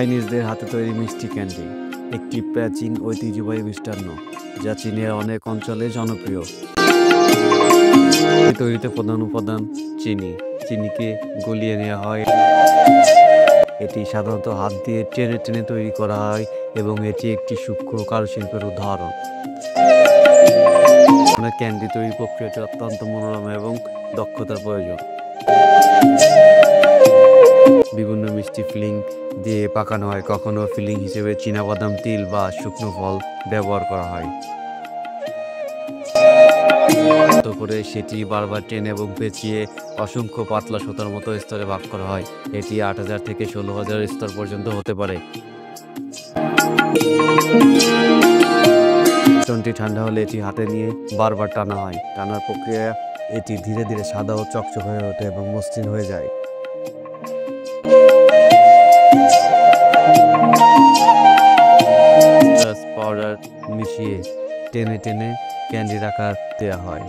চাইনিজদের হাতে তৈরি মিষ্টি ক্যান্ডি একটি প্রাচীন ঐতিহ্যবাহী মিষ্টান্ন যা চীনের অনেক অঞ্চলে জনপ্রিয়। তৈরিতে প্রধান উপাদান চিনিকে গলিয়ে নেওয়া হয়। এটি সাধারণত হাত দিয়ে টেনে টেনে তৈরি করা হয় এবং এটি একটি সূক্ষ্ম কারুশিল্পের উদাহরণ। ক্যান্ডি তৈরি প্রক্রিয়াটি অত্যন্ত মনোরম এবং দক্ষতার প্রয়োজন। বিভিন্ন মিষ্টি ফিলিং দিয়ে পাকানো হয়, কখনো ফিলিং হিসেবে চীনাবাদাম, তিল বা শুকনো ফল ব্যবহার করা হয়। করে সেটি বারবার টেনে এবং পেঁচিয়ে অসংখ্য পাতলা সুতার মতো স্তরে ভাগ করা হয়। এটি 8,000 থেকে 16,000 স্তর পর্যন্ত হতে পারে। মিশ্রণটি ঠান্ডা হলে এটি হাতে নিয়ে বারবার টানা হয়। টানার প্রক্রিয়া এটি ধীরে ধীরে সাদা ও চকচক হয়ে ওঠে এবং মসৃণ হয়ে যায়। পাউডার মিশিয়ে টেনে টেনে ক্যান্ডির আকার দেওয়া হয়।